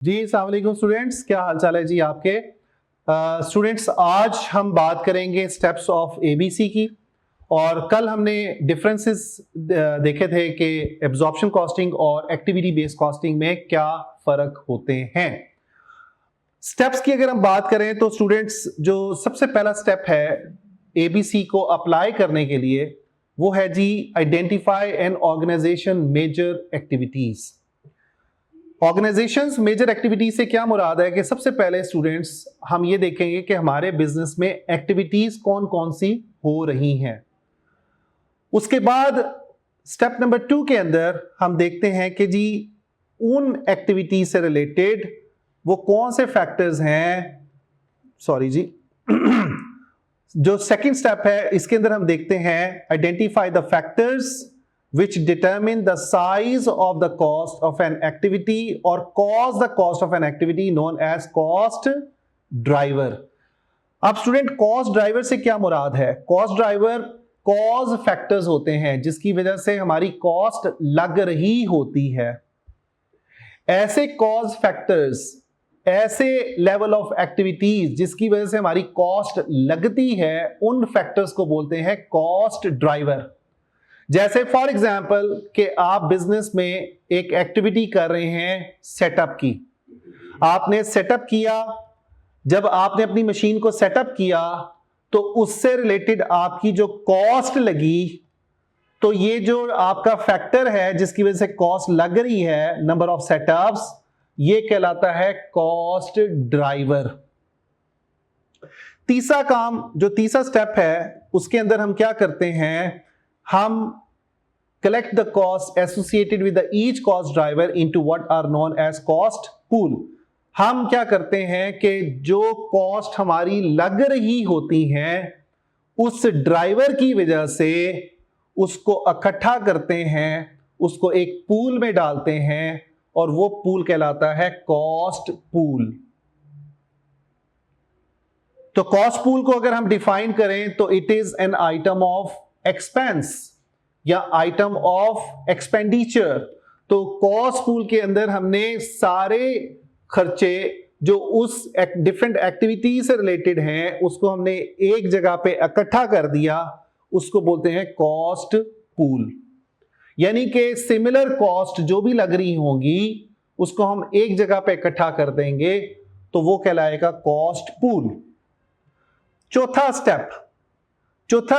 जी अस्सलाम वालेकुम स्टूडेंट्स, क्या हाल चाल है जी आपके। स्टूडेंट्स आज हम बात करेंगे स्टेप्स ऑफ एबीसी की। और कल हमने डिफरेंसेस देखे थे कि एब्जॉर्प्शन कॉस्टिंग और एक्टिविटी बेस्ड कॉस्टिंग में क्या फर्क होते हैं। स्टेप्स की अगर हम बात करें तो स्टूडेंट्स जो सबसे पहला स्टेप है एबीसी को अप्लाई करने के लिए वो है जी identify and organization major activities. Organizations major activities से क्या मुराद है कि सबसे पहले स्टूडेंट्स हम ये देखेंगे कि हमारे बिजनेस में एक्टिविटीज कौन कौन सी हो रही हैं। उसके बाद स्टेप नंबर 2 के अंदर हम देखते हैं कि जी उन एक्टिविटीज से रिलेटेड वो कौन से फैक्टर्स हैं। सॉरी जी जो सेकंड स्टेप है इसके अंदर हम देखते हैं identify the factors which determine the size of the cost of an activity or cause the cost of an activity known as cost driver। अब स्टूडेंट कॉस्ट ड्राइवर से क्या मुराद है। कॉस्ट ड्राइवर कॉज फैक्टर्स होते हैं जिसकी वजह से हमारी कॉस्ट लग रही होती है। ऐसे कॉज फैक्टर्स, ऐसे लेवल ऑफ एक्टिविटीज जिसकी वजह से हमारी कॉस्ट लगती है, उन फैक्टर्स को बोलते हैं कॉस्ट ड्राइवर। जैसे फॉर एग्जाम्पल कि आप बिजनेस में एक एक्टिविटी कर रहे हैं सेटअप की। आपने सेटअप किया, जब आपने अपनी मशीन को सेटअप किया तो उससे रिलेटेड आपकी जो कॉस्ट लगी, तो ये जो आपका फैक्टर है जिसकी वजह से कॉस्ट लग रही है, नंबर ऑफ सेटअप्स, ये कहलाता है कॉस्ट ड्राइवर। तीसरा काम, जो तीसरा स्टेप है उसके अंदर हम क्या करते हैं, हम collect the costs associated with the each cost driver into what are known as cost pool। हम क्या करते हैं कि जो कॉस्ट हमारी लग रही होती हैं उस ड्राइवर की वजह से उसको इकट्ठा करते हैं, उसको एक पूल में डालते हैं और वो पूल कहलाता है कॉस्ट पूल। तो कॉस्ट पूल को अगर हम डिफाइन करें तो it is an item of expense या आइटम ऑफ एक्सपेंडिचर। तो कॉस्ट पूल के अंदर हमने सारे खर्चे जो उस डिफरेंट एक्टिविटी से रिलेटेड हैं उसको हमने एक जगह पे इकट्ठा कर दिया, उसको बोलते हैं कॉस्ट पूल। यानी कि सिमिलर कॉस्ट जो भी लग रही होंगी उसको हम एक जगह पे इकट्ठा कर देंगे तो वो कहलाएगा कॉस्ट पूल। चौथा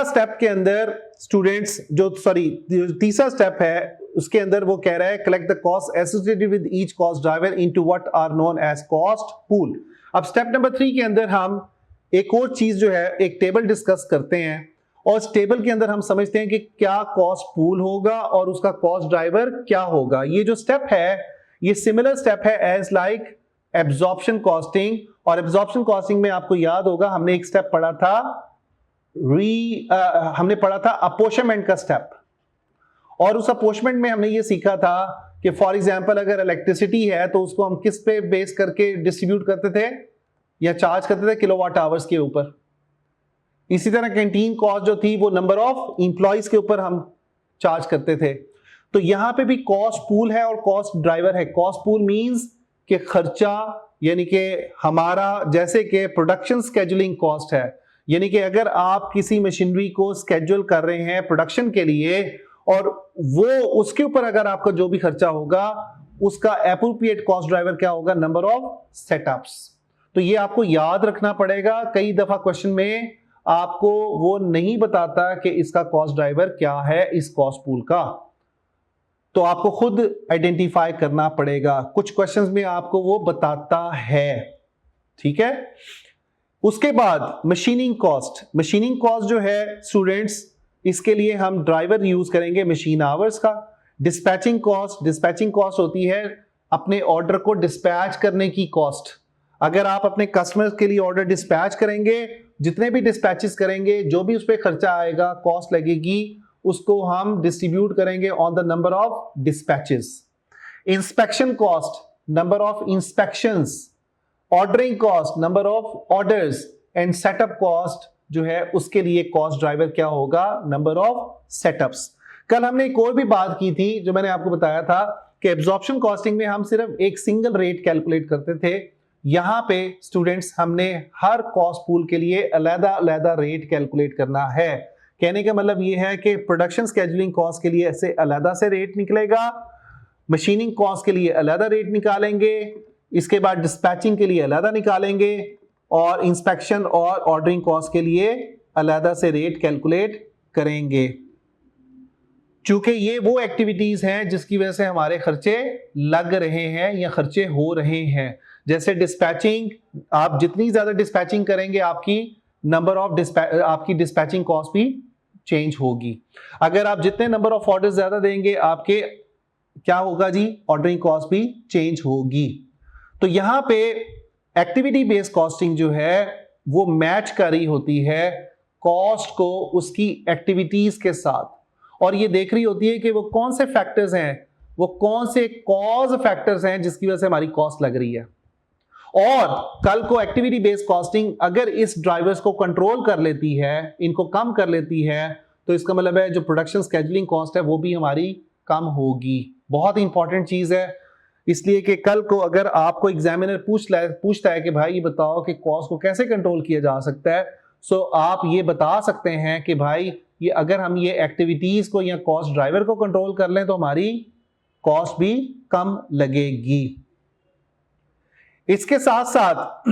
स्टेप के अंदर स्टूडेंट्स जो तीसरा स्टेप है उसके अंदर वो कह रहा है collect the cost associated with each cost driver into what are known as cost pool. अब स्टेप नंबर 3 के अंदर हम एक और चीज जो है एक टेबल डिस्कस करते हैं और इस टेबल के अंदर हम समझते हैं कि क्या कॉस्ट पूल होगा और उसका कॉस्ट ड्राइवर क्या होगा। ये जो स्टेप है ये सिमिलर स्टेप है एज लाइक एब्जॉर्प्शन कॉस्टिंग। और एब्जॉर्प्शन कॉस्टिंग में आपको याद होगा हमने एक स्टेप पढ़ा था हमने पढ़ा था अपोर्शनमेंट का स्टेप। और उस अपोर्शनमेंट में हमने ये सीखा था कि फॉर एग्जांपल अगर इलेक्ट्रिसिटी है तो उसको हम किस पे बेस करके डिस्ट्रीब्यूट करते थे या चार्ज करते थे, किलोवाट आवर्स के ऊपर। इसी तरह कैंटीन कॉस्ट जो थी वो नंबर ऑफ इंप्लॉइज के ऊपर हम चार्ज करते थे। तो यहां पे भी कॉस्ट पूल है और कॉस्ट ड्राइवर है। कॉस्ट पूल मींस कि खर्चा, यानी कि हमारा जैसे कि प्रोडक्शन स्केड्यूलिंग कॉस्ट है, यानी कि अगर आप किसी मशीनरी को स्केड्यूल कर रहे हैं प्रोडक्शन के लिए और वो उसके ऊपर अगर आपका जो भी खर्चा होगा उसका एप्रोप्रिएट कॉस्ट ड्राइवर क्या होगा, नंबर ऑफ सेटअप्स। तो ये आपको याद रखना पड़ेगा। कई दफा क्वेश्चन में आपको वो नहीं बताता कि इसका कॉस्ट ड्राइवर क्या है इस कॉस्ट पूल का, तो आपको खुद आइडेंटिफाई करना पड़ेगा। कुछ क्वेश्चंस में आपको वो बताता है, ठीक है। उसके बाद मशीनिंग कॉस्ट जो है स्टूडेंट्स, इसके लिए हम ड्राइवर यूज करेंगे मशीन आवर्स का। डिस्पैचिंग कॉस्ट होती है अपने ऑर्डर को डिस्पैच करने की कॉस्ट। अगर आप अपने कस्टमर्स के लिए ऑर्डर डिस्पैच करेंगे, जितने भी डिस्पैचेस करेंगे, जो भी उस पर खर्चा आएगा, कॉस्ट लगेगी, उसको हम डिस्ट्रीब्यूट करेंगे on the number of dispatches. Inspection cost, number of inspections. Ordering cost, number of orders. And setup cost जो है उसके लिए कॉस्ट ड्राइवर क्या होगा, नंबर ऑफ सेटअप्स। कल हमने एक और भी बात की थी जो मैंने आपको बताया था कि एब्जॉर्प्शन कॉस्टिंग में हम सिर्फ एक सिंगल रेट कैलकुलेट करते थे। यहां पे स्टूडेंट्स हमने हर कॉस्ट पूल के लिए अलग-अलग रेट कैलकुलेट करना है। कहने का मतलब ये है कि प्रोडक्शन स्केड्यूलिंग कॉस्ट के लिए ऐसे अलग से रेट निकलेगा, मशीनिंग कॉस्ट के लिए अलग रेट निकालेंगे, इसके बाद डिस्पैचिंग के लिए अलग निकालेंगे और इंस्पेक्शन और ऑर्डरिंग कॉस्ट के लिए अलग से रेट कैलकुलेट करेंगे। चूंकि ये वो एक्टिविटीज हैं जिसकी वजह से हमारे खर्चे लग रहे हैं या खर्चे हो रहे हैं। जैसे डिस्पैचिंग, आप जितनी ज्यादा डिस्पैचिंग करेंगे आपकी आपकी डिस्पैचिंग कॉस्ट भी चेंज होगी। अगर आप जितने नंबर ऑफ ऑर्डर ज्यादा देंगे आपके क्या होगा जी, ऑर्डरिंग कॉस्ट भी चेंज होगी। तो यहां पे एक्टिविटी बेस्ड कॉस्टिंग जो है वो मैच कर रही होती है कॉस्ट को उसकी एक्टिविटीज के साथ, और ये देख रही होती है कि वो कौन से फैक्टर्स हैं, वो कौन से कॉज फैक्टर्स हैं जिसकी वजह से हमारी कॉस्ट लग रही है। और कल को एक्टिविटी बेस्ड कॉस्टिंग अगर इस ड्राइवर्स को कंट्रोल कर लेती है, इनको कम कर लेती है, तो इसका मतलब है जो प्रोडक्शन स्केड्यूलिंग कॉस्ट है वो भी हमारी कम होगी। बहुत इंपॉर्टेंट चीज है, इसलिए कि कल को अगर आपको एग्जामिनर पूछता है कि भाई ये बताओ कि कॉस्ट को कैसे कंट्रोल किया जा सकता है, सो आप ये बता सकते हैं कि भाई ये अगर हम ये एक्टिविटीज को या कॉस्ट ड्राइवर को कंट्रोल कर लें तो हमारी कॉस्ट भी कम लगेगी। इसके साथ साथ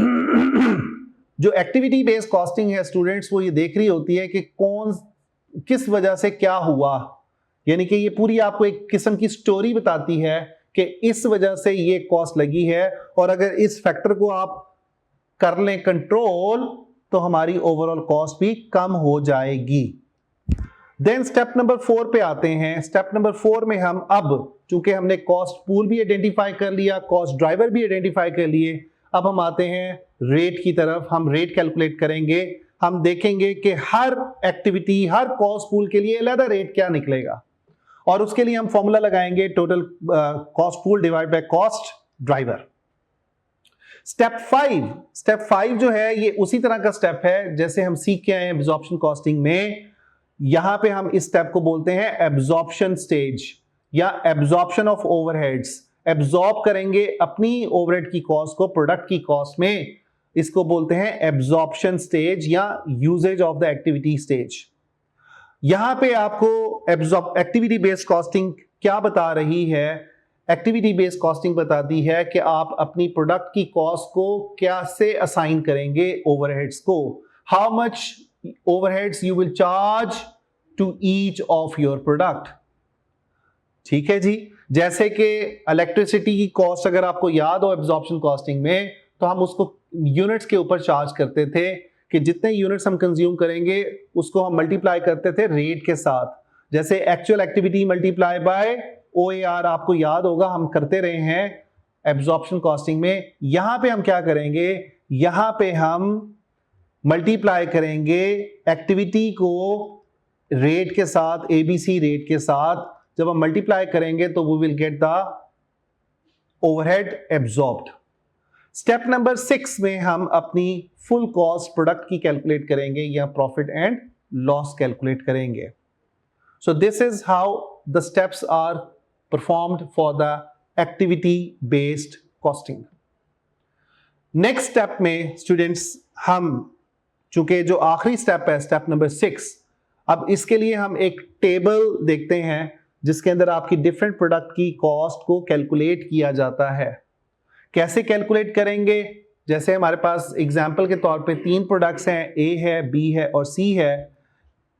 जो एक्टिविटी बेस्ड कॉस्टिंग है स्टूडेंट्स, वो ये देख रही होती है कि किस वजह से क्या हुआ, यानी कि ये पूरी आपको एक किस्म की स्टोरी बताती है कि इस वजह से ये कॉस्ट लगी है, और अगर इस फैक्टर को आप कर लें कंट्रोल तो हमारी ओवरऑल कॉस्ट भी कम हो जाएगी। देन स्टेप नंबर 4 पे आते हैं। स्टेप नंबर 4 में हम अब चूंकि हमने कॉस्ट पूल भी आइडेंटिफाई कर लिया, कॉस्ट ड्राइवर भी आइडेंटिफाई कर लिए, अब हम आते हैं रेट की तरफ। हम रेट कैलकुलेट करेंगे। हम देखेंगे कि हर एक्टिविटी, हर कॉस्ट पूल के लिए अलग रेट क्या निकलेगा, और उसके लिए हम फॉर्मूला लगाएंगे total cost pool divide by cost driver. Step 5 जो है ये उसी तरह का स्टेप है जैसे हम सीख के आए हैं एब्जॉर्प्शन कॉस्टिंग में। यहां पे हम इस स्टेप को बोलते हैं एब्जॉर्प्शन स्टेज या एब्जॉर्प्शन ऑफ ओवरहेड्स। एब्जॉर्ब करेंगे अपनी ओवरहेड की कॉस्ट को प्रोडक्ट की कॉस्ट में, इसको बोलते हैं एब्जॉर्प्शन स्टेज या usage of the activity stage. यहां पे आपको एक्टिविटी बेस्ड कॉस्टिंग क्या बता रही है? एक्टिविटी बेस्ड कॉस्टिंग बताती है कि आप अपनी प्रोडक्ट की कॉस्ट को कैसे असाइन करेंगे ओवरहेड्स को। How much overheads you will charge to each of your product. ठीक है जी, जैसे कि इलेक्ट्रिसिटी की कॉस्ट अगर आपको याद हो एब्जॉर्प्शन कॉस्टिंग में, तो हम उसको यूनिट्स के ऊपर चार्ज करते थे कि जितने यूनिट्स हम कंज्यूम करेंगे उसको हम मल्टीप्लाई करते थे रेट के साथ। जैसे actual activity multiply by OAR, आपको याद होगा हम करते रहे हैं एब्जॉर्प्शन कॉस्टिंग में। यहां पे हम क्या करेंगे, यहां पे हम मल्टीप्लाई करेंगे एक्टिविटी को रेट के साथ, ABC रेट के साथ। जब हम मल्टीप्लाई करेंगे तो we will get the overhead absorbed. Step number 6 में हम अपनी फुल कॉस्ट प्रोडक्ट की कैलकुलेट करेंगे या प्रॉफिट एंड लॉस कैलकुलेट करेंगे। So this is how the steps are performed for the activity based costing. Next step में students हम चूंकि जो आखिरी स्टेप है स्टेप नंबर 6, अब इसके लिए हम एक टेबल देखते हैं जिसके अंदर आपकी डिफरेंट प्रोडक्ट की कॉस्ट को कैलकुलेट किया जाता है। कैसे कैलकुलेट करेंगे? जैसे हमारे पास एग्जाम्पल के तौर पे 3 प्रोडक्ट्स हैं, A है, B है और C है।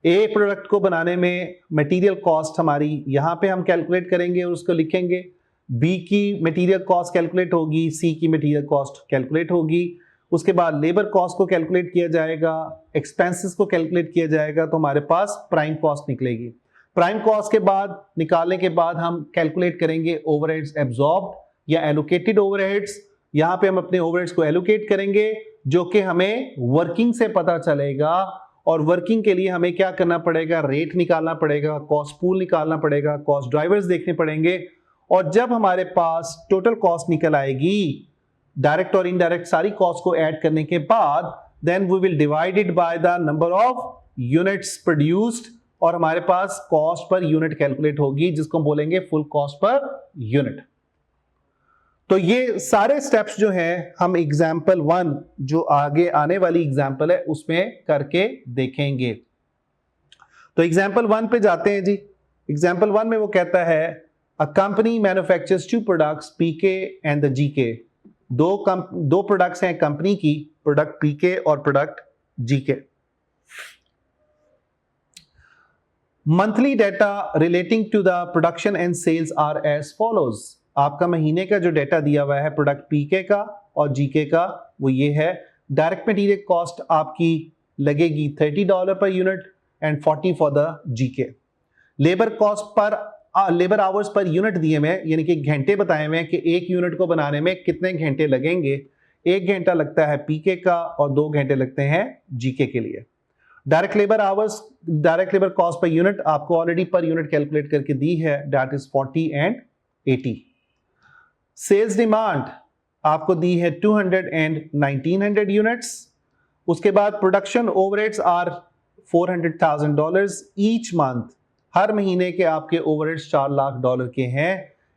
A प्रोडक्ट को बनाने में मटेरियल कॉस्ट हमारी यहां पे हम कैलकुलेट करेंगे और उसको लिखेंगे। B की मटेरियल कॉस्ट कैलकुलेट होगी, C की मटेरियल कॉस्ट कैलकुलेट होगी। उसके बाद लेबर कॉस्ट को कैलकुलेट किया जाएगा, एक्सपेंसेस को कैलकुलेट किया जाएगा, तो हमारे पास प्राइम कॉस्ट निकलेगी। प्राइम कॉस्ट के बाद निकालने के बाद हम कैलकुलेट करेंगे ओवरहेड्स एब्जॉर्ब्ड या एलोकेटेड ओवरहेड्स। यहां पे हम अपने ओवरहेड्स को एलोकेट करेंगे जो कि हमें वर्किंग से पता चलेगा, और वर्किंग के लिए हमें क्या करना पड़ेगा, रेट निकालना पड़ेगा, कॉस्ट पूल निकालना पड़ेगा, कॉस्ट ड्राइवर्स देखने पड़ेंगे। और जब हमारे पास टोटल कॉस्ट निकल आएगी डायरेक्ट और इनडायरेक्ट सारी कॉस्ट को ऐड करने के बाद, then we will divide it by the number of units produced और हमारे पास कॉस्ट पर यूनिट कैलकुलेट होगी, जिसको हम बोलेंगे फुल कॉस्ट पर यूनिट। तो ये सारे स्टेप्स जो हैं हम एग्जाम्पल 1 जो आगे आने वाली एग्जाम्पल है उसमें करके देखेंगे। तो एग्जाम्पल 1 पे जाते हैं जी। एग्जाम्पल 1 में वो कहता है a company manufactures 2 products PK and the GK. दो प्रोडक्ट्स हैं कंपनी की, प्रोडक्ट पीके और product GK. Monthly data relating to the production and sales are as follows. आपका महीने का जो डेटा दिया हुआ है प्रोडक्ट पीके का और जीके का वो ये है। डायरेक्ट मटेरियल कॉस्ट आपकी लगेगी $30 per unit and 40 for the GK. Labour cost पर लेबर आवर्स पर यूनिट दिए हुए, यानी कि घंटे बताए हुए कि एक यूनिट को बनाने में कितने घंटे लगेंगे। 1 घंटा लगता है पीके का और 2 घंटे लगते हैं जीके के लिए। Direct labour hours, direct labour cost per unit आपको ऑलरेडी पर यूनिट कैलकुलेट करके दी है, that is 40 and 80। Sales demand आपको दी है 200 एंड 1900 यूनिट्स। उसके बाद production overheads are $400,000 each month. हर महीने के आपके ओवरहेड्स $4 लाख के हैं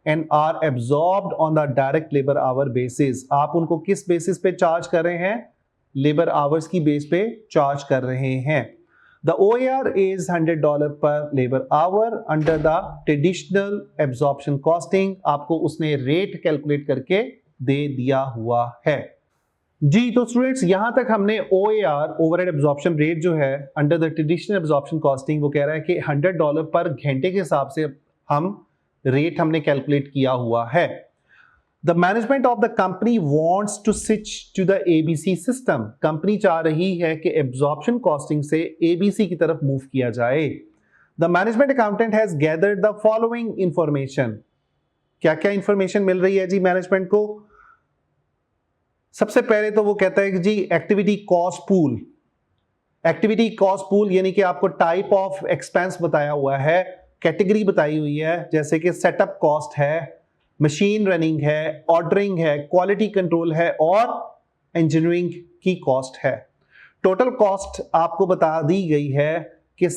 and are absorbed on the direct labour hour basis. आप उनको किस बेसिस पे चार्ज कर रहे हैं? लेबर आवर्स की बेस पे चार्ज कर रहे हैं। The OAR is $100 पर labour our under the traditional absorption costing. आपको उसने रेट कैलकुलेट करके दे दिया हुआ है जी। तो स्टूडेंट्स यहां तक हमने OAR ओवरहेड एब्जॉर्प्शन रेट जो है under the traditional absorption costing वो कह रहा है कि $100 पर घंटे के हिसाब से हम रेट हमने कैलकुलेट किया हुआ है। The management of the company wants to switch to the ABC system. Company चाह रही है कि absorption costing से ABC की तरफ मूव किया जाए। The management accountant has gathered the following information. क्या क्या इंफॉर्मेशन मिल रही है जी मैनेजमेंट को? सबसे पहले तो वो कहता है कि जी activity cost pool. Activity cost pool यानी कि आपको टाइप ऑफ एक्सपेंस बताया हुआ है, कैटेगरी बताई हुई है, जैसे कि सेटअप कॉस्ट है, मशीन रनिंग है, ऑर्डरिंग है, क्वालिटी कंट्रोल है और इंजीनियरिंग की कॉस्ट है। टोटल कॉस्ट आपको बता दी गई है कि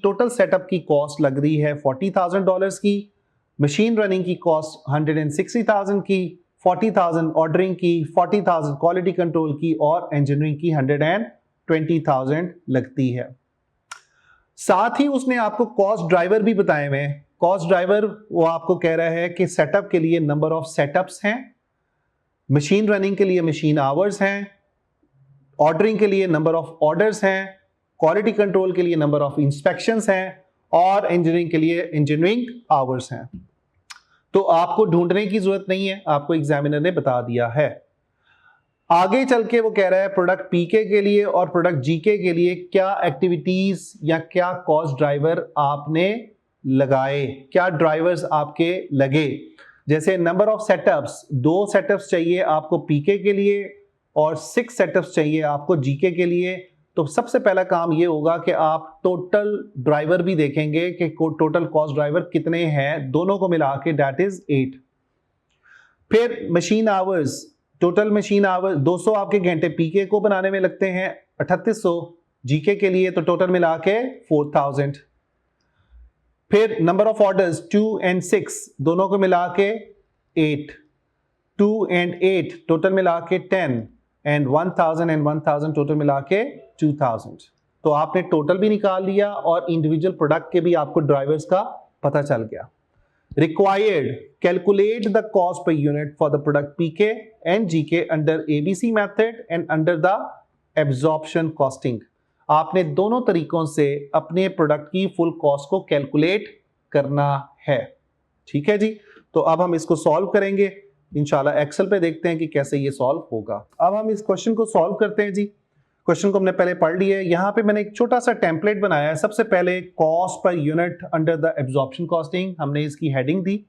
टोटल सेटअप की कॉस्ट लग रही है $40,000 की, मशीन रनिंग की कॉस्ट 160,000 की, 40,000 ऑर्डरिंग की, 40,000 क्वालिटी कंट्रोल की और इंजीनियरिंग की 120,000 लगती है। साथ ही उसने आपको कॉस्ट ड्राइवर भी बताए हुए हैं। कॉस्ट ड्राइवर वो आपको कह रहा है कि सेटअप के लिए नंबर ऑफ सेटअप्स हैं, मशीन रनिंग के लिए मशीन आवर्स हैं, ऑर्डरिंग के लिए नंबर ऑफ ऑर्डर्स हैं, क्वालिटी कंट्रोल के लिए नंबर ऑफ इंस्पेक्शंस हैं और इंजीनियरिंग के लिए इंजीनियरिंग आवर्स हैं। तो आपको ढूंढने की जरूरत नहीं है, आपको एग्जामिनर ने बता दिया है। आगे चल के वो कह रहा है प्रोडक्ट पीके के लिए और प्रोडक्ट जीके के लिए क्या एक्टिविटीज या क्या कॉस्ट ड्राइवर आपने लगाए, क्या ड्राइवर्स आपके लगे। जैसे नंबर ऑफ सेटअप्स, 2 सेटअप्स चाहिए आपको पीके के लिए और 6 सेटअप्स चाहिए आपको जीके के लिए। तो सबसे पहला काम ये होगा कि आप टोटल ड्राइवर भी देखेंगे कि टोटल कॉस्ट ड्राइवर कितने हैं, दोनों को मिला के दैट इज 8। फिर machine hours, total machine hours 200 आपके घंटे पीके को बनाने में लगते हैं, 3800 जीके के लिए, तो टोटल मिला के 4000। फिर नंबर ऑफ ऑर्डर्स 2 and 6 दोनों को मिला के 8, 2 and 8 टोटल मिला के 10 एंड 1000 and 1000 टोटल मिला के 2000। तो आपने टोटल भी निकाल लिया और इंडिविजुअल प्रोडक्ट के भी आपको ड्राइवर्स का पता चल गया। Required, calculate the cost per unit for the product PK and GK under ABC method and under the absorption costing. आपने दोनों तरीकों से अपने प्रोडक्ट की फुल कॉस्ट को कैलकुलेट करना है। ठीक है जी। तो अब हम इसको सॉल्व करेंगे इंशाल्लाह। एक्सेल पे देखते हैं कि कैसे ये सॉल्व होगा। अब हम इस क्वेश्चन को सॉल्व करते हैं जी। क्वेश्चन को हमने पहले पढ़ लिया है। यहां पे मैंने एक छोटा सा टेम्पलेट बनाया है। सबसे पहले cost per unit under the absorption costing, हमने इसकी हेडिंग दी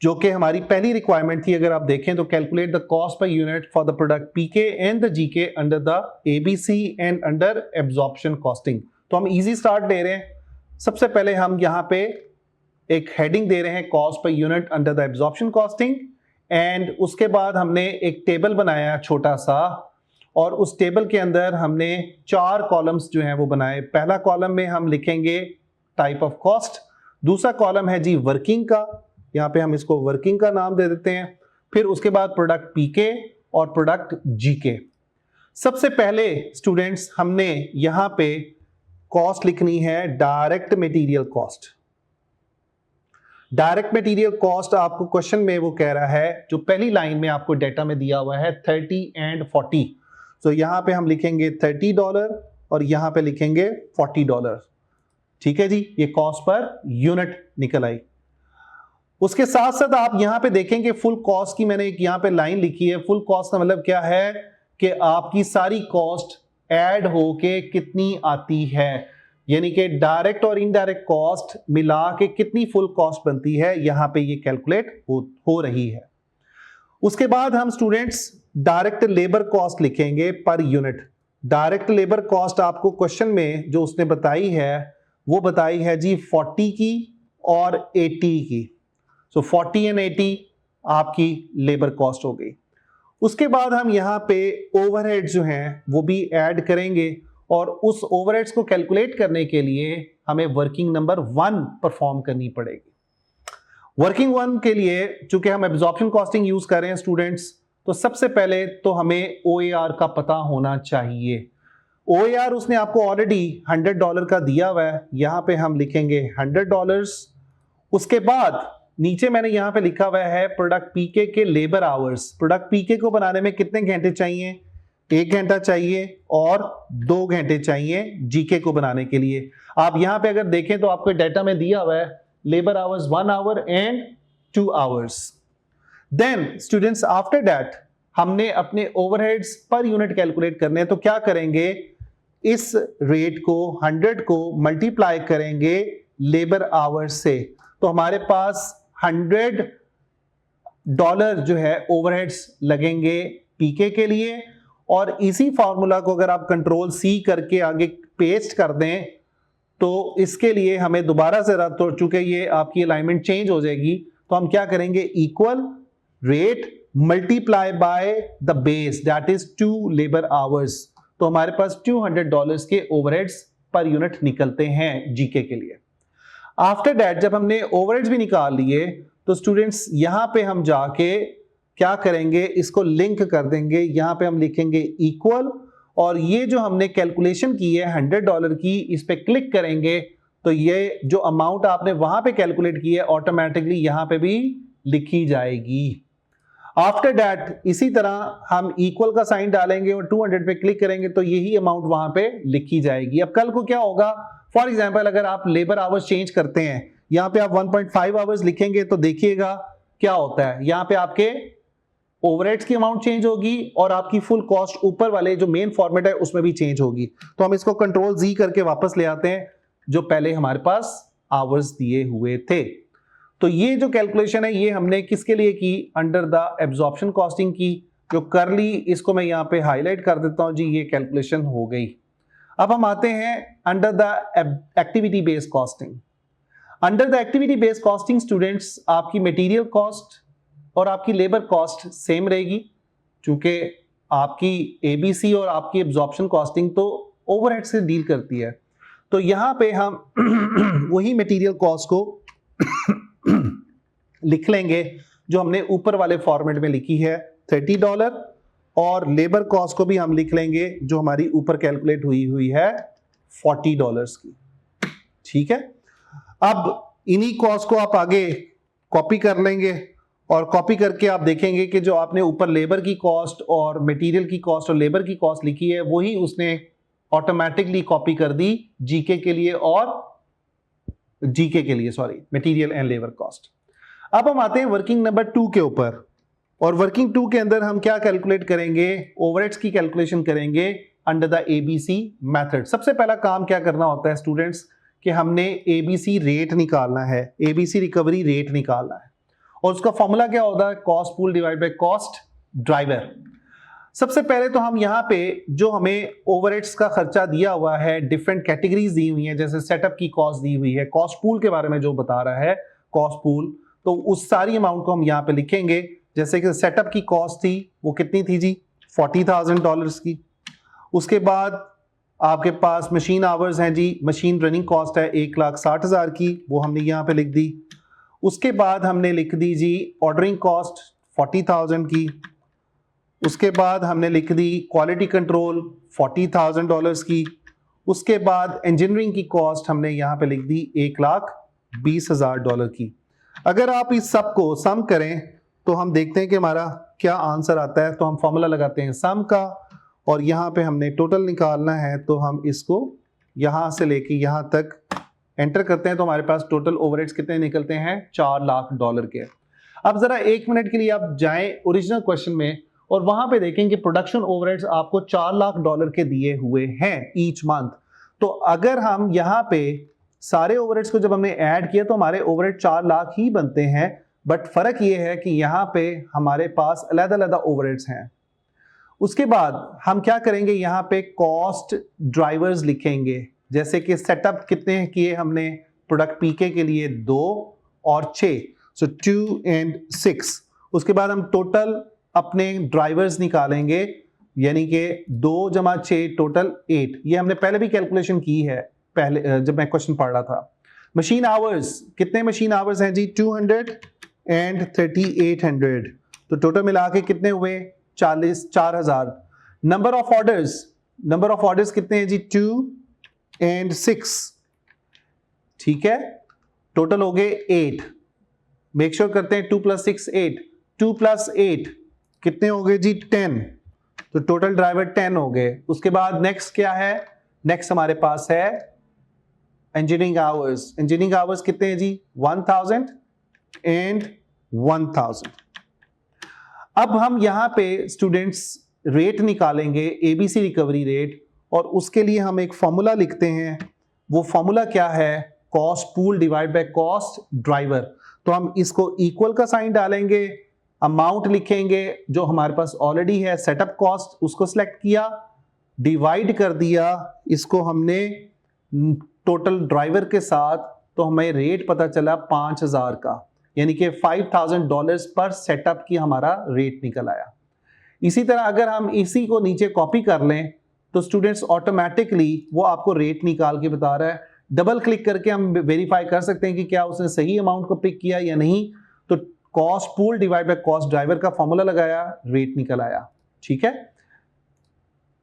जो कि हमारी पहली रिक्वायरमेंट थी। अगर आप देखें तो calculate the cost per unit for the product PK and the GK under the ABC and under absorption costing. तो हम इजी स्टार्ट ले रहे हैं। सबसे पहले हम यहाँ पे एक हेडिंग दे रहे हैं cost per unit under the absorption costing, and उसके बाद हमने एक टेबल बनाया छोटा सा, और उस टेबल के अंदर हमने 4 कॉलम्स जो हैं वो बनाए। पहला कॉलम में हम लिखेंगे टाइप ऑफ कॉस्ट, दूसरा कॉलम है जी वर्किंग का, यहाँ पे हम इसको वर्किंग का नाम दे देते हैं। फिर उसके बाद प्रोडक्ट पीके और प्रोडक्ट जीके। सबसे पहले स्टूडेंट्स हमने यहां पे कॉस्ट लिखनी है direct material cost. Direct material cost आपको क्वेश्चन में वो कह रहा है, जो पहली लाइन में आपको डेटा में दिया हुआ है 30 एंड 40। तो यहां पे हम लिखेंगे $30 और यहां पे लिखेंगे $40। ठीक है जी, ये कॉस्ट पर यूनिट निकल आई। उसके साथ साथ आप यहां पे देखेंगे फुल कॉस्ट की मैंने एक यहां पे लाइन लिखी है। फुल कॉस्ट का मतलब क्या है कि आपकी सारी कॉस्ट ऐड होके कितनी आती है, यानी कि डायरेक्ट और इनडायरेक्ट कॉस्ट मिला के कितनी फुल कॉस्ट बनती है, यहां पे ये कैलकुलेट हो रही है। उसके बाद हम स्टूडेंट्स डायरेक्ट लेबर कॉस्ट लिखेंगे per unit. Direct labour cost आपको क्वेश्चन में जो उसने बताई है वो बताई है जी 40 की और 80 की। सो 40 एंड 80 आपकी लेबर कॉस्ट हो गई। उसके बाद हम यहां पे ओवरहेड्स जो हैं वो भी ऐड करेंगे और उस ओवरहेड्स को कैलकुलेट करने के लिए हमें वर्किंग नंबर 1 परफॉर्म करनी पड़ेगी। वर्किंग 1 के लिए चूंकि हम एब्जॉर्प्शन कॉस्टिंग यूज कर रहे हैं स्टूडेंट्स, तो सबसे पहले तो हमें OAR का पता होना चाहिए। OAR उसने आपको ऑलरेडी $100 का दिया हुआ है, यहां पे हम लिखेंगे $100। उसके बाद नीचे मैंने यहां पे लिखा हुआ है प्रोडक्ट पीके के लेबर आवर्स। प्रोडक्ट पीके को बनाने में कितने घंटे चाहिए? 1 घंटा चाहिए और 2 घंटे चाहिए जीके को बनाने के लिए। आप यहां पे अगर देखें तो आपको डेटा में दिया हुआ है labour hours 1 hour and 2 hours. Then students after that हमने अपने ओवरहेड्स पर यूनिट कैलकुलेट करने हैं, तो क्या करेंगे, इस रेट को 100 को मल्टीप्लाई करेंगे लेबर आवर्स से, तो हमारे पास $100 जो है ओवरहेड्स लगेंगे पीके के लिए। और इसी फॉर्मूला को अगर आप कंट्रोल C करके आगे पेस्ट कर दें तो इसके लिए हमें दोबारा से रद्द हो चुके, ये आपकी अलाइनमेंट चेंज हो जाएगी, तो हम क्या करेंगे equal rate multiply by the base that is 2 labour hours. तो हमारे पास $200 के ओवरहेड्स पर यूनिट निकलते हैं जीके के लिए। आफ्टर दैट जब हमने ओवरहेड्स भी निकाल लिए तो स्टूडेंट्स यहां पे हम जाके क्या करेंगे, इसको लिंक कर देंगे। यहां पे हम लिखेंगे इक्वल और ये जो हमने कैलकुलेशन की है $100 की, इस पे क्लिक करेंगे तो ये जो अमाउंट आपने वहां पे कैलकुलेट की है ऑटोमेटिकली यहां पे भी लिखी जाएगी। आफ्टर दैट इसी तरह हम इक्वल का साइन डालेंगे और 200 पे क्लिक करेंगे तो यही अमाउंट वहां पे लिखी जाएगी। अब कल को क्या होगा, फॉर एग्जाम्पल अगर आप लेबर आवर्स चेंज करते हैं, यहां पे आप 1.5 आवर्स लिखेंगे तो देखिएगा क्या होता है, यहां पे आपके ओवरहेड्स की अमाउंट चेंज होगी और आपकी फुल कॉस्ट ऊपर वाले जो मेन फॉर्मेट है उसमें भी चेंज होगी। तो हम इसको कंट्रोल Z करके वापस ले आते हैं जो पहले हमारे पास आवर्स दिए हुए थे। तो ये जो कैलकुलेशन है ये हमने किसके लिए की, अंडर द एब्जॉर्प्शन कॉस्टिंग की। जो कर ली इसको मैं यहां पे हाईलाइट कर देता हूं जी, ये कैलकुलेशन हो गई। अब हम आते हैं under the activity based costing. Under the activity based costing students आपकी मटेरियल कॉस्ट और आपकी लेबर कॉस्ट सेम रहेगी, क्योंकि आपकी एबीसी और आपकी एब्जॉर्प्शन कॉस्टिंग तो ओवरहेड से डील करती है। तो यहां पे हम वही मटेरियल कॉस्ट को लिख लेंगे जो हमने ऊपर वाले फॉर्मेट में लिखी है $30, और लेबर कॉस्ट को भी हम लिख लेंगे जो हमारी ऊपर कैलकुलेट हुई है $40 की। ठीक है, अब इन्हीं कॉस्ट को आप आगे कॉपी कर लेंगे और कॉपी करके आप देखेंगे कि जो आपने ऊपर लेबर की कॉस्ट और मटेरियल की कॉस्ट और लेबर की कॉस्ट लिखी है वही उसने ऑटोमेटिकली कॉपी कर दी जीके के लिए और मटेरियल एंड लेबर कॉस्ट। अब हम आते हैं वर्किंग नंबर 2 के ऊपर, और वर्किंग 2 के अंदर हम क्या कैलकुलेट करेंगे, ओवरहेड्स की कैलकुलेशन करेंगे अंडर द एबीसी मेथड। सबसे पहला काम क्या करना होता है स्टूडेंट्स कि हमने एबीसी रेट निकालना है, एबीसी रिकवरी रेट निकालना है, और उसका फॉर्मूला क्या होता है, cost pool divide by cost driver. सबसे पहले तो हम यहाँ पे जो हमें ओवरहेड्स का खर्चा दिया हुआ है, डिफरेंट कैटेगरीज दी हुई हैं, जैसे सेटअप की कॉस्ट दी हुई है, कॉस्ट पूल के बारे में जो बता रहा है कॉस्ट पूल, तो उस सारी अमाउंट को हम यहाँ पे लिखेंगे। जैसे कि सेटअप की कॉस्ट थी वो कितनी थी जी, $40,000 की। उसके बाद आपके पास मशीन आवर्स हैं जी, मशीन रनिंग कॉस्ट है 1,60,000 की, वो हमने यहाँ पे लिख दी। उसके बाद हमने लिख दी जी ऑर्डरिंग कॉस्ट 40,000 की। उसके बाद हमने लिख दी क्वालिटी कंट्रोल $40,000 की। उसके बाद इंजीनियरिंग की कॉस्ट हमने यहाँ पे लिख दी $1,20,000 की। अगर आप इस सब को सम करें तो हम देखते हैं कि हमारा क्या आंसर आता है। तो हम फॉर्मूला लगाते हैं सम का, और यहाँ पे हमने टोटल निकालना है, तो हम इसको यहाँ से लेके यहाँ तक एंटर करते हैं, तो हमारे पास टोटल ओवरहेड्स कितने निकलते हैं, $4,00,000 के। अब जरा 1 मिनट के लिए आप जाएं ओरिजिनल क्वेश्चन में और वहां पे देखें कि प्रोडक्शन ओवरहेड्स आपको $4,00,000 के दिए हुए हैं ईच मंथ। तो अगर हम यहाँ पे सारे ओवरहेड्स को जब हमने ऐड किया तो हमारे ओवरहेड 4,00,000 ही बनते हैं, बट फर्क ये है कि यहाँ पे हमारे पास अलग-अलग ओवरहेड्स हैं। उसके बाद हम क्या करेंगे, यहाँ पे कॉस्ट ड्राइवर्स लिखेंगे, जैसे कि सेटअप कितने किए हमने प्रोडक्ट पीके के लिए 2 और 6, सो 2 and 6। उसके बाद हम टोटल अपने ड्राइवर्स निकालेंगे, यानी कि 2 + 6 टोटल 8। ये हमने पहले भी कैलकुलेशन की है, पहले जब मैं क्वेश्चन पढ़ रहा था। मशीन आवर्स, कितने मशीन आवर्स हैं जी, 200 and 3,800, तो टोटल मिला के कितने हुए, 4,000। नंबर ऑफ ऑर्डर्स कितने हैं जी, 2 and 6, ठीक है, टोटल हो गए 8। मेक श्योर करते हैं 2 + 6 8, 2 + 8 कितने हो गए जी, 10, तो टोटल ड्राइवर 10 हो गए। उसके बाद नेक्स्ट क्या है, नेक्स्ट हमारे पास है इंजीनियरिंग आवर्स कितने हैं जी, 1,000 and 1,000। अब हम यहां पे स्टूडेंट्स रेट निकालेंगे, एबीसी रिकवरी रेट, और उसके लिए हम एक फॉर्मूला लिखते हैं। वो फॉर्मूला क्या है, cost pool divide by cost driver. तो हम इसको इक्वल का साइन डालेंगे, अमाउंट लिखेंगे जो हमारे पास ऑलरेडी है, सेटअप कॉस्ट उसको सिलेक्ट किया, डिवाइड कर दिया इसको हमने टोटल ड्राइवर के साथ, तो हमें रेट पता चला 5,000 का, यानी कि $5,000 पर सेटअप की हमारा रेट निकल आया। इसी तरह अगर हम इसी को नीचे कॉपी कर लें तो स्टूडेंट्स ऑटोमेटिकली वो आपको रेट निकाल के बता रहा है। डबल क्लिक करके हम वेरीफाई कर सकते हैं कि क्या उसने सही अमाउंट को पिक किया या नहीं। तो cost pool divide by cost driver का फॉर्मूला लगाया, रेट निकल आया, ठीक है।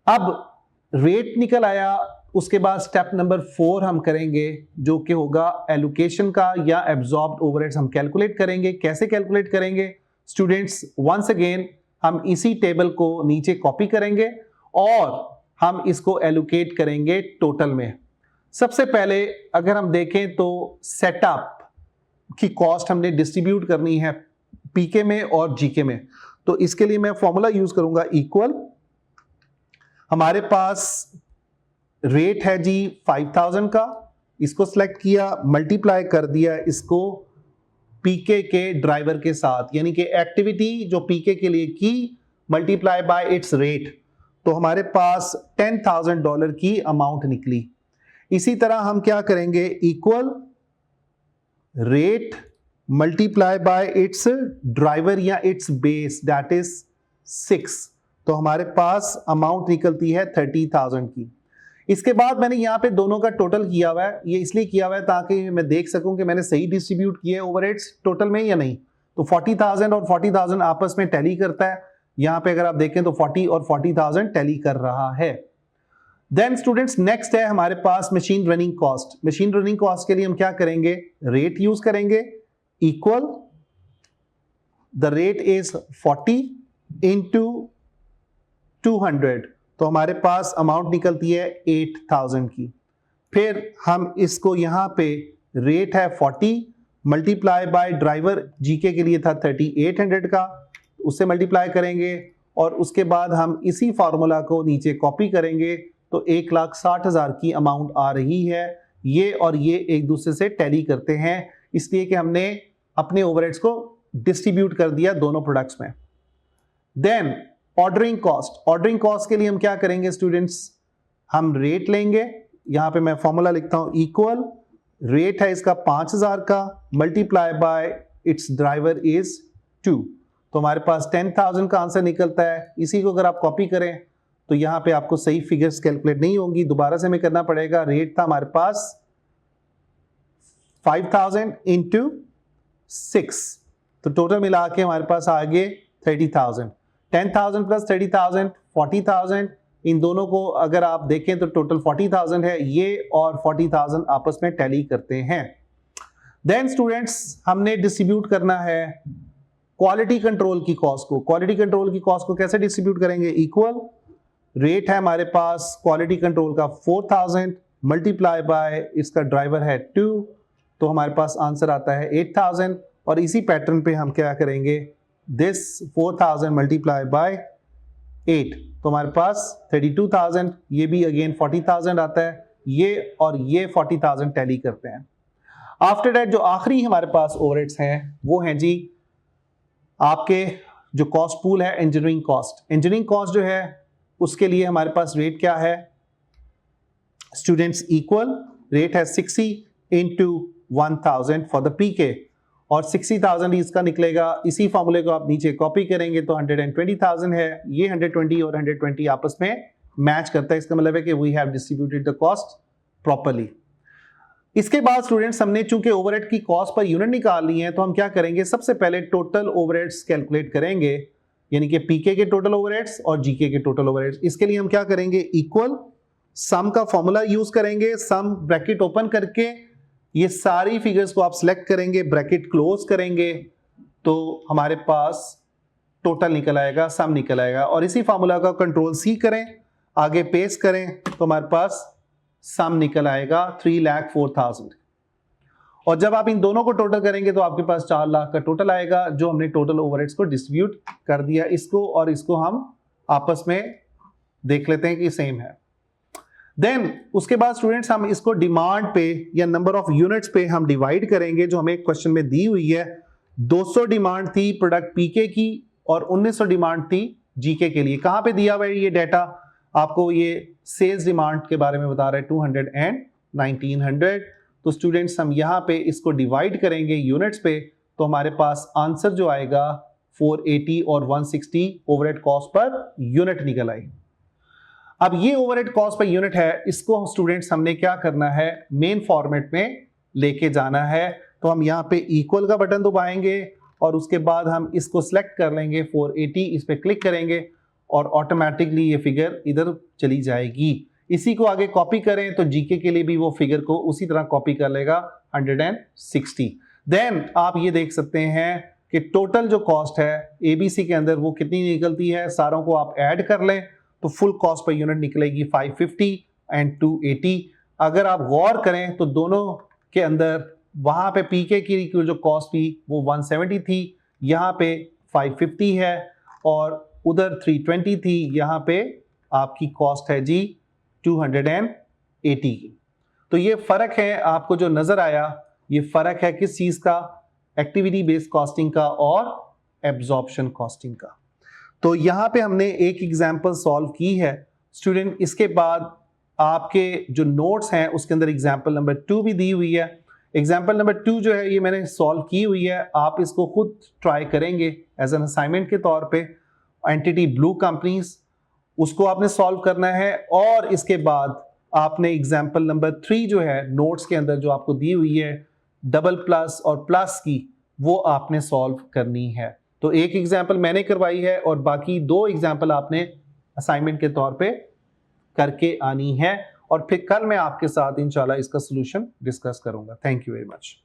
अब रेट निकल आया, उसके बाद स्टेप नंबर 4 हम करेंगे, जो कि होगा एलोकेशन का या एब्जॉर्ब्ड ओवरहेड्स हम कैलकुलेट करेंगे। कैसे कैलकुलेट करेंगे स्टूडेंट्स, वंस अगेन हम इसी टेबल को नीचे कॉपी करेंगे और हम इसको एलोकेट करेंगे टोटल में। सबसे पहले अगर हम देखें तो सेटअप की कॉस्ट हमने डिस्ट्रीब्यूट करनी है पीके में और जीके में, तो इसके लिए मैं फॉर्मूला यूज करूंगा इक्वल। हमारे पास रेट है जी 5,000 का, इसको सिलेक्ट किया, मल्टीप्लाई कर दिया इसको पीके के ड्राइवर के साथ, यानी कि एक्टिविटी जो पीके के लिए की मल्टीप्लाई बाय इट्स रेट, तो हमारे पास $10,000 की अमाउंट निकली। इसी तरह हम क्या करेंगे, equal rate multiply by it's driver या इट्स बेस, दैट इज 6, तो हमारे पास अमाउंट निकलती है 30,000 की। इसके बाद मैंने यहाँ पे दोनों का टोटल किया हुआ है, ये इसलिए किया हुआ है ताकि मैं देख सकूं कि मैंने सही डिस्ट्रीब्यूट किए ओवरहेड्स टोटल में या नहीं। तो 40,000 और 40,000 आपस में टैली करता है, यहाँ पे अगर आप देखें तो 40 और 40,000 टैली कर रहा है। देन स्टूडेंट्स नेक्स्ट है हमारे पास machine running cost. Machine running cost के लिए हम क्या करेंगे, रेट यूज करेंगे, equal the rate is 40 into 200, तो हमारे पास अमाउंट निकलती है 8,000 की। फिर हम इसको यहां पे रेट है 40 मल्टीप्लाई बाय ड्राइवर जीके के लिए था 3,800 का, उससे मल्टीप्लाई करेंगे और उसके बाद हम इसी फार्मूला को नीचे कॉपी करेंगे, तो 1,60,000 की अमाउंट आ रही है। ये और ये एक दूसरे से टैली करते हैं, इसलिए कि हमने अपने ओवरहेड्स को डिस्ट्रीब्यूट कर दिया दोनों प्रोडक्ट्स में। देन ऑर्डरिंग कॉस्ट के लिए हम क्या करेंगे स्टूडेंट्स, हम रेट लेंगे, यहां पे मैं फॉर्मूला लिखता हूं, इक्वल रेट है इसका 5,000 का multiply by it's driver is 2, तो हमारे पास 10,000 का आंसर निकलता है। इसी को अगर आप कॉपी करें तो यहाँ पे आपको सही फिगर्स कैलकुलेट नहीं होंगी, दोबारा से हमें करना पड़ेगा। रेट था हमारे पास 5,000 इंटू 6, तो टोटल मिला के हमारे पास आगे 30,000। 10,000 प्लस 30,000 40,000, इन दोनों को अगर आप देखें तो टोटल 40,000 है। ये और 40,000 आपस में टैली करते हैं। देन स्टूडेंट्स हमने डिस्ट्रीब्यूट करना है क्वालिटी कंट्रोल की कॉस्ट को। क्वालिटी कंट्रोल की कॉस्ट को कैसे डिस्ट्रीब्यूट करेंगे? इक्वल रेट है हमारे पास क्वालिटी कंट्रोल का 4,000 मल्टीप्लाई बाय इसका ड्राइवर है 2, तो हमारे पास आंसर आता है 8,000। और इसी पैटर्न पे हम क्या करेंगे, दिस 4,000 मल्टीप्लाई बाय 8, तो हमारे पास 32,000। ये भी अगेन 40,000 आता है, ये और ये 40,000 टैली करते हैं। आफ्टर दैट जो आखिरी हमारे पास ओवरहेड्स हैं वो हैं जी आपके जो कॉस्ट पूल है इंजीनियरिंग कॉस्ट। इंजीनियरिंग कॉस्ट जो है उसके लिए हमारे पास रेट क्या है स्टूडेंट्स? इक्वल रेट है 60 इंटू 1000 फॉर द पीके, और 60,000 इसका निकलेगा। इसी फॉर्मूले को आप नीचे कॉपी करेंगे तो 120,000 है। ये 120 और 120 आपस में मैच करता है, इसका मतलब है कि we have distributed the cost properly. इसके बाद स्टूडेंट्स हमने चूंकि ओवरहेड की कॉस्ट पर यूनिट निकालनी है तो हम क्या करेंगे, सबसे पहले टोटल ओवरहेड्स कैलकुलेट करेंगे, यानी कि पीके के टोटल ओवरहेड्स और जीके के टोटल ओवरहेड्स। इसके लिए हम क्या करेंगे, इक्वल सम का फॉर्मूला यूज करेंगे। सम ब्रैकेट ओपन करके ये सारी फिगर्स को आप सिलेक्ट करेंगे, ब्रैकेट क्लोज करेंगे, तो हमारे पास टोटल निकल आएगा, सम निकल आएगा। और इसी फॉर्मूला का कंट्रोल सी करें, आगे पेस्ट करें तो हमारे पास सम निकल आएगा 3,04,000। और जब आप इन दोनों को टोटल करेंगे तो आपके पास 4 लाख का टोटल आएगा, जो हमने टोटल ओवरहेड्स को डिस्ट्रीब्यूट कर दिया। इसको और इसको हम आपस में देख लेते हैं कि सेम है। देन उसके बाद स्टूडेंट्स हम इसको डिमांड पे या नंबर ऑफ यूनिट्स पे हम डिवाइड करेंगे, जो हमें क्वेश्चन में दी हुई है। 200 डिमांड थी प्रोडक्ट पीके की और 1900 डिमांड थी जीके के लिए। कहां पे दिया हुआ है ये डाटा? आपको ये सेल्स डिमांड के बारे में बता रहा है 200 एंड 1900। तो स्टूडेंट्स हम यहाँ पे इसको डिवाइड करेंगे यूनिट्स पे, तो हमारे पास आंसर जो आएगा 480 और 160 ओवरहेड कॉस्ट पर यूनिट निकल आई। अब ये ओवरहेड कॉस्ट पर यूनिट है, इसको स्टूडेंट्स हमने क्या करना है, मेन फॉर्मेट में लेके जाना है। तो हम यहाँ पे इक्वल का बटन दबाएंगे और उसके बाद हम इसको सिलेक्ट कर लेंगे 480, इस पे क्लिक करेंगे और ऑटोमेटिकली ये फिगर इधर चली जाएगी। इसी को आगे कॉपी करें तो जीके के लिए भी वो फिगर को उसी तरह कॉपी कर लेगा 160। देन आप ये देख सकते हैं कि टोटल जो कॉस्ट है एबीसी के अंदर वो कितनी निकलती है। सारों को आप ऐड कर लें तो फुल कॉस्ट पर यूनिट निकलेगी 550 एंड 280। अगर आप गौर करें तो दोनों के अंदर वहां पे पीके की जो कॉस्ट थी वो 170 थी, यहाँ पे 550 है, और उधर 320 थी, यहाँ पे आपकी कॉस्ट है जी 280 की। तो ये फर्क है आपको जो नजर आया, ये फर्क है किस चीज का, एक्टिविटी बेस्ड कॉस्टिंग का और एब्जॉर्प्शन कॉस्टिंग का। तो यहाँ पे हमने एक एग्जांपल सॉल्व की है स्टूडेंट। इसके बाद आपके जो नोट्स हैं उसके अंदर एग्जांपल नंबर 2 भी दी हुई है। एग्जांपल नंबर 2 जो है ये मैंने सॉल्व की हुई है, आप इसको खुद ट्राई करेंगे एज एन असाइनमेंट के तौर पे। एंटिटी ब्लू कंपनीज, उसको आपने सॉल्व करना है, और इसके बाद आपने एग्जांपल नंबर 3 जो है नोट्स के अंदर जो आपको दी हुई है डबल प्लस और प्लस की, वो आपने सॉल्व करनी है। तो एक एग्जांपल मैंने करवाई है और बाकी 2 एग्जांपल आपने असाइनमेंट के तौर पे करके आनी है, और फिर कल मैं आपके साथ इंशाल्लाह इसका सॉल्यूशन डिस्कस करूंगा। Thank you very much.